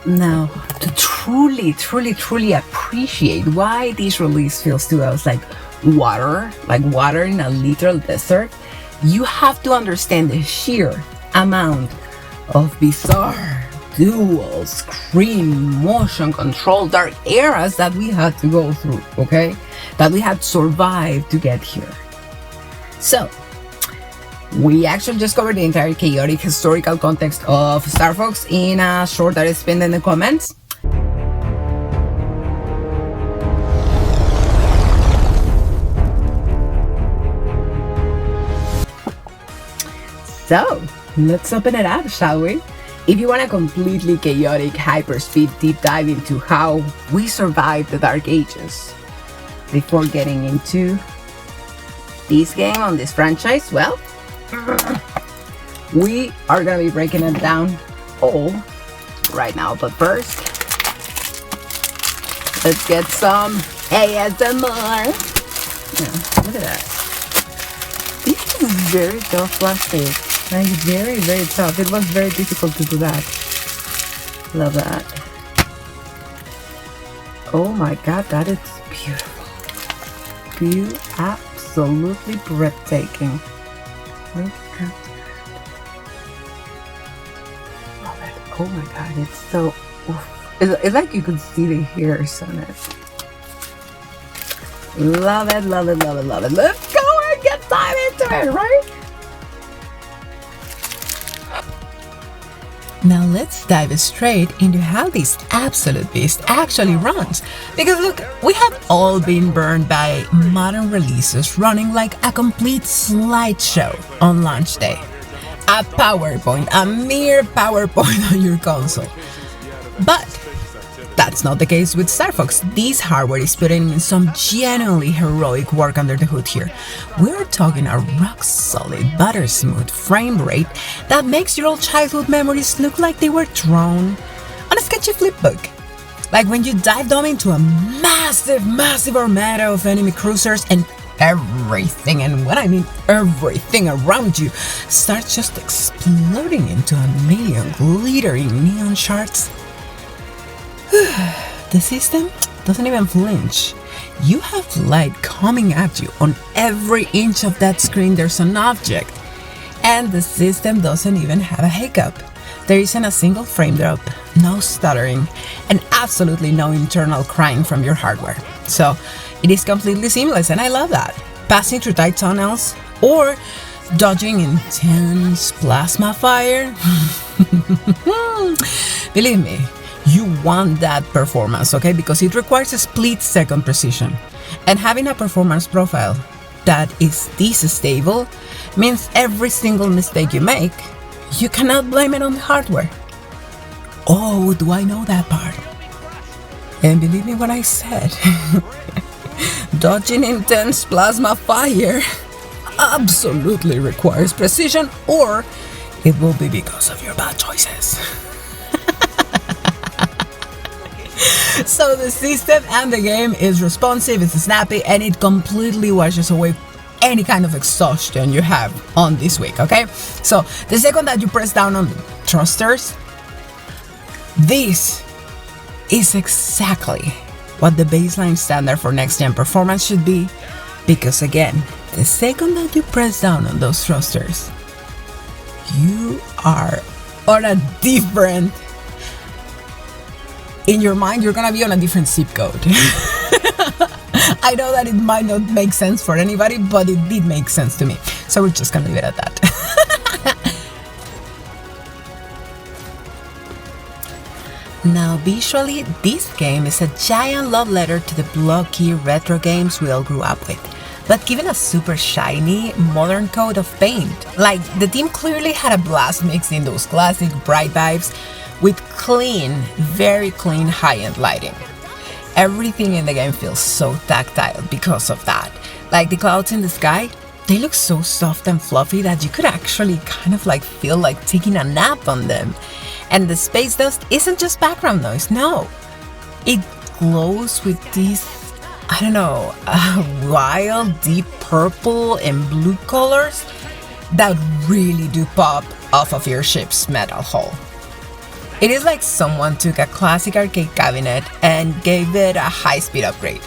Now, to truly appreciate why this release feels to us like water in a literal desert, you have to understand the sheer amount of bizarre, dual, screen, motion control, dark eras that we had to go through, okay? That we had survived to get here. So, we actually just covered the entire chaotic historical context of Star Fox in a short that is pinned in the comments. So, let's open it up, shall we? If you want a completely chaotic hyperspeed deep dive into how we survived the Dark Ages before getting into this game on this franchise, well, we are gonna be breaking it down all right now. But first, let's get some ASMR. Yeah, look at that. This is very tough plastic. Like very tough. It was very difficult to do that. Love that. Oh my god, that is beautiful. Absolutely breathtaking. Look at that. Love it. Oh my god, it's so... Oof. It's like you could see the hairs on it. Love it. Let's go and get dive into it, right? Now let's dive straight into how this absolute beast actually runs. Because look, we have all been burned by modern releases running like a complete slideshow on launch day. A PowerPoint, a mere PowerPoint on your console. But that's not the case with Star Fox. This hardware is putting in some genuinely heroic work under the hood here. We're talking a rock-solid, butter-smooth frame rate that makes your old childhood memories look like they were drawn on a sketchy flipbook. Like when you dived on into a massive armada of enemy cruisers and everything, and when I mean everything around you, starts just exploding into a million glittering neon shards. The system doesn't even flinch. You have light coming at you. On every inch of that screen there's an object. And the system doesn't even have a hiccup. There isn't a single frame drop, no stuttering, and absolutely no internal crying from your hardware. So it is completely seamless, and I love that. Passing through tight tunnels or dodging intense plasma fire. Believe me, you want that performance, okay? Because it requires a split-second precision. And having a performance profile that is this stable means every single mistake you make, you cannot blame it on the hardware. Oh, do I know that part? And believe me when I said, dodging intense plasma fire absolutely requires precision, or it will be because of your bad choices. So the system and the game is responsive, it's snappy, and it completely washes away any kind of exhaustion you have on this week, okay? So the second that you press down on thrusters, this is exactly what the baseline standard for next-gen performance should be, because again, the second that you press down on those thrusters, you are on a different... In your mind, you're gonna be on a different zip code. I know that it might not make sense for anybody, but it did make sense to me. So we're just gonna leave it at that. Now, visually, this game is a giant love letter to the blocky retro games we all grew up with, but given a super shiny, modern coat of paint. Like, the team clearly had a blast mixing those classic bright vibes with clean, very clean high-end lighting. Everything in the game feels so tactile because of that. Like the clouds in the sky, they look so soft and fluffy that you could actually kind of like feel like taking a nap on them. And the space dust isn't just background noise, no. It glows with these, I don't know, wild deep purple and blue colors that really do pop off of your ship's metal hull. It is like someone took a classic arcade cabinet and gave it a high-speed upgrade,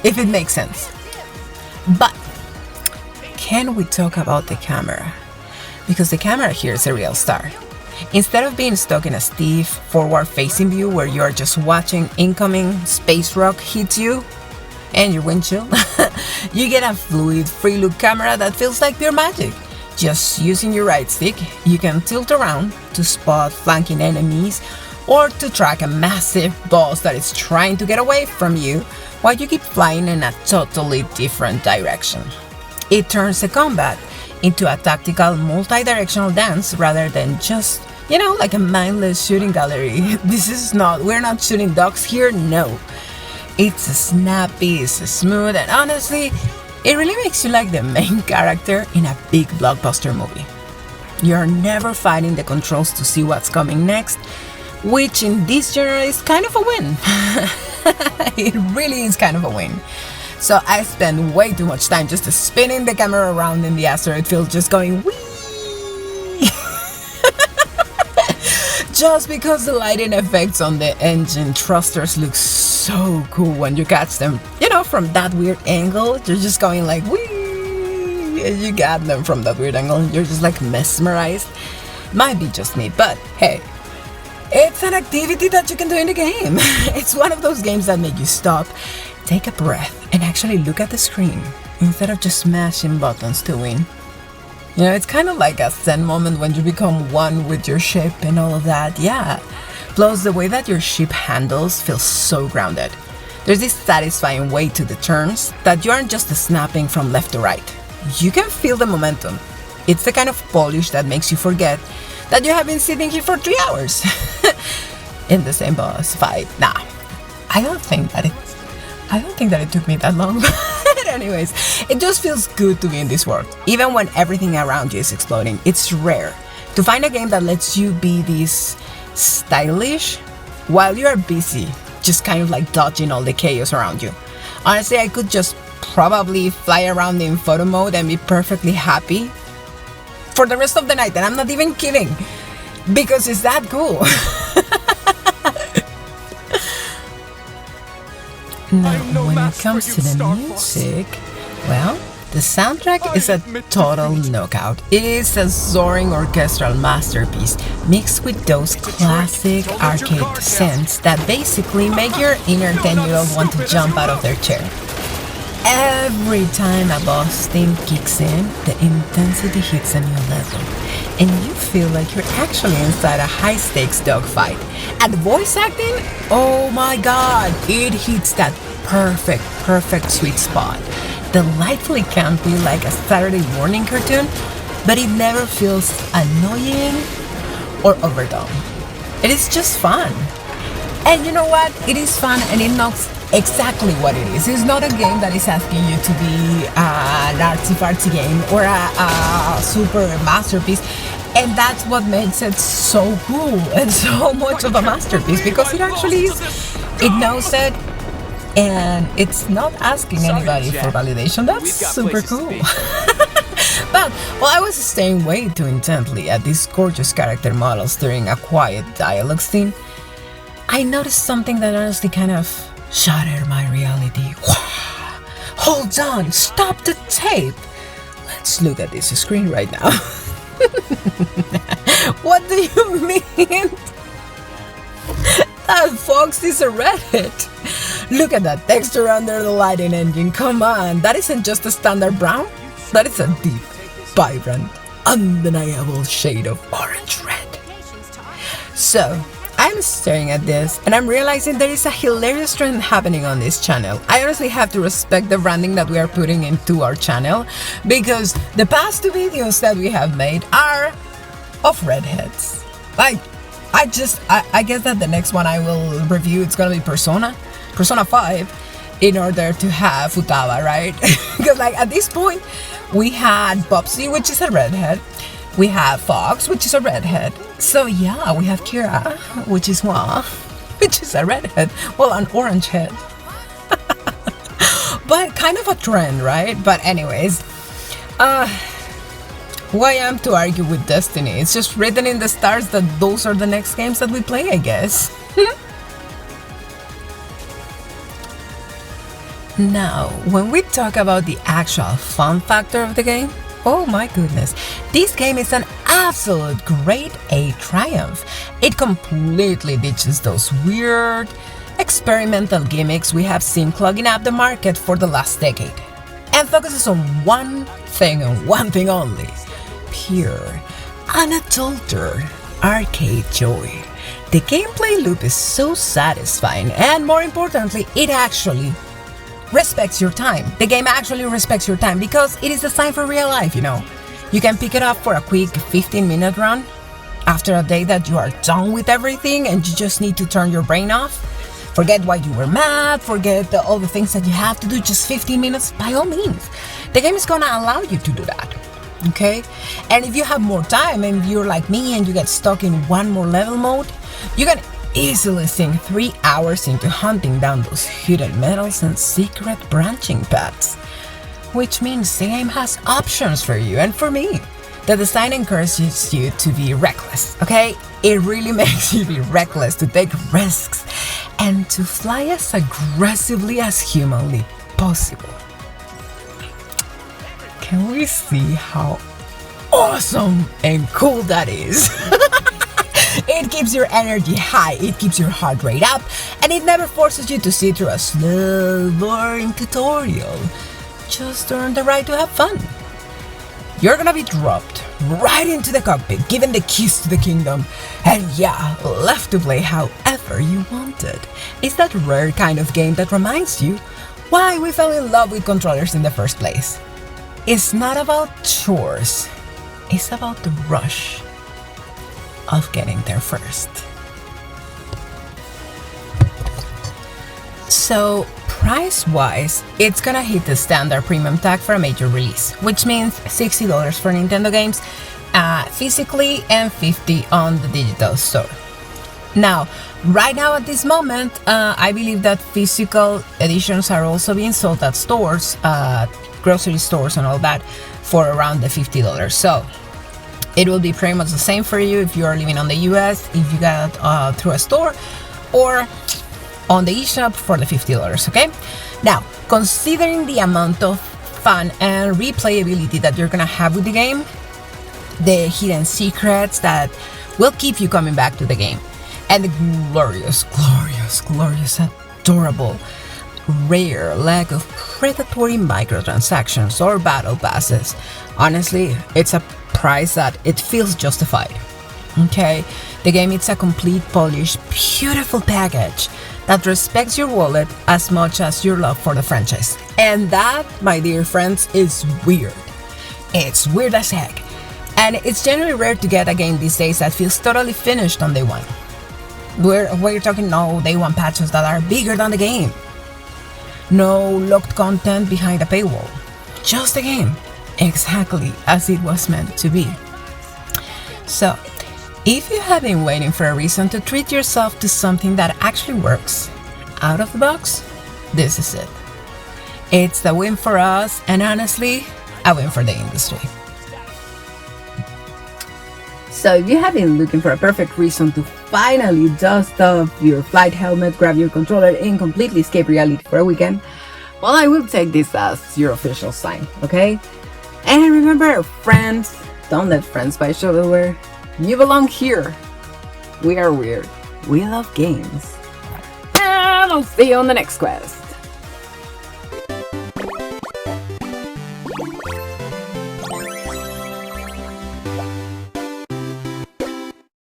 if it makes sense. But can we talk about the camera? Because the camera here is a real star. Instead of being stuck in a stiff, forward-facing view where you are just watching incoming space rock hit you and your windshield, you get a fluid, free-look camera that feels like pure magic. Just using your right stick, you can tilt around to spot flanking enemies or to track a massive boss that is trying to get away from you while you keep flying in a totally different direction. It turns the combat into a tactical multi-directional dance rather than just, like a mindless shooting gallery. We're not shooting dogs here, no. It's snappy, it's smooth, and honestly, it really makes you like the main character in a big blockbuster movie. You're never fighting the controls to see what's coming next, which in this genre is kind of a win. It really is kind of a win. So I spend way too much time just spinning the camera around in the asteroid field, just going whee! Just because the lighting effects on the engine thrusters look so cool when you catch them, from that weird angle. You're just going like whee! And you got them from that weird angle, and you're just like mesmerized. Might be just me, but hey, it's an activity that you can do in the game. It's one of those games that make you stop, take a breath, and actually look at the screen instead of just smashing buttons to win. It's kind of like a zen moment when you become one with your ship and all of that, yeah. Plus, the way that your ship handles feels so grounded. There's this satisfying weight to the turns that you aren't just snapping from left to right. You can feel the momentum. It's the kind of polish that makes you forget that you have been sitting here for 3 hours in the same boss fight. Nah, I don't think that it took me that long. But anyways, it just feels good to be in this world. Even when everything around you is exploding, it's rare to find a game that lets you be this stylish while you are busy, just kind of like dodging all the chaos around you. Honestly, I could just probably fly around in photo mode and be perfectly happy for the rest of the night, and I'm not even kidding, because it's that cool. Now, when it comes to the music, well, the soundtrack is a total knockout. It is a soaring orchestral masterpiece mixed with those classic arcade synths that basically make your inner 10-year-old want to jump out of their chair. Every time a boss theme kicks in, the intensity hits a new level, and you feel like you're actually inside a high-stakes dogfight. And voice acting, oh my god, it hits that perfect sweet spot. Delightfully campy like a Saturday morning cartoon, but it never feels annoying or overdone. It is just fun. And you know what? It is fun and it knows exactly what it is. It's not a game that is asking you to be an artsy-fartsy game or a super masterpiece. And that's what makes it so cool and so much of a masterpiece, because it actually is. It knows it, and it's not asking anybody for validation. That's super cool. But while I was staying way too intently at these gorgeous character models during a quiet dialogue scene, I noticed something that honestly kind of shattered my reality. Hold on, stop the tape. Let's look at this screen right now. What do you mean? That fox is a redhead. Look at that texture under the lighting engine. Come on, that isn't just a standard brown. That is a deep, vibrant, undeniable shade of orange red. So, I'm staring at this and I'm realizing there is a hilarious trend happening on this channel. I honestly have to respect the branding that we are putting into our channel, because the past 2 videos that we have made are of redheads. Like, I guess that the next one I will review, it's gonna be Persona 5, in order to have Futaba, right? Because like at this point, we had Bubsy, which is a redhead. We have Fox, which is a redhead. So yeah, we have Kira, which is which is a redhead. Well, an orange head. But kind of a trend, right? But anyways, Who I am to argue with destiny? It's just written in the stars that those are the next games that we play, I guess. Now, when we talk about the actual fun factor of the game, oh my goodness, this game is an absolute grade A triumph. It completely ditches those weird, experimental gimmicks we have seen clogging up the market for the last decade, and focuses on one thing and one thing only: pure, unadulterated arcade joy. The gameplay loop is so satisfying, and more importantly, it actually respects your time. The game actually respects your time because it is designed for real life, you know. You can pick it up for a quick 15-minute run after a day that you are done with everything and you just need to turn your brain off. Forget why you were mad, forget all the things that you have to do, just 15 minutes, by all means. The game is gonna allow you to do that, okay? And if you have more time and you're like me and you get stuck in one more level mode, you can easily sink 3 hours into hunting down those hidden metals and secret branching paths. Which means the game has options for you and for me. The design encourages you to be reckless, okay? It really makes you be reckless, to take risks, and to fly as aggressively as humanly possible. Can we see how awesome and cool that is? It keeps your energy high, it keeps your heart rate up, and it never forces you to sit through a slow, boring tutorial just to earn the right to have fun. You're gonna be dropped right into the cockpit, given the keys to the kingdom, and yeah, left to play however you wanted. It's that rare kind of game that reminds you why we fell in love with controllers in the first place. It's not about chores, it's about the rush of getting there first. So, price-wise, it's gonna hit the standard premium tag for a major release, which means $60 for Nintendo games, physically, and $50 on the digital store. Now, right now at this moment, I believe that physical editions are also being sold at stores, grocery stores and all that, for around the $50. So, it will be pretty much the same for you if you are living on the US, if you got it through a store, or on the eShop for the $50, okay? Now, considering the amount of fun and replayability that you're gonna have with the game, the hidden secrets that will keep you coming back to the game, and the glorious, adorable, rare lack of predatory microtransactions or battle passes, honestly, it's a price that it feels justified. Okay, the game is a complete, polished, beautiful package that respects your wallet as much as your love for the franchise. And that, my dear friends, is weird. It's weird as heck. And it's generally rare to get a game these days that feels totally finished on day one. We're talking no day one patches that are bigger than the game. No locked content behind a paywall. Just a game, exactly as it was meant to be. So, if you have been waiting for a reason to treat yourself to something that actually works out of the box, this is it. It's a win for us, and honestly, a win for the industry. So if you have been looking for a perfect reason to finally dust off your flight helmet, grab your controller, and completely escape reality for a weekend, well, I will take this as your official sign, okay? And remember, friends, don't let friends buy shovelware. You belong here. We are weird. We love games. And I'll see you on the next quest.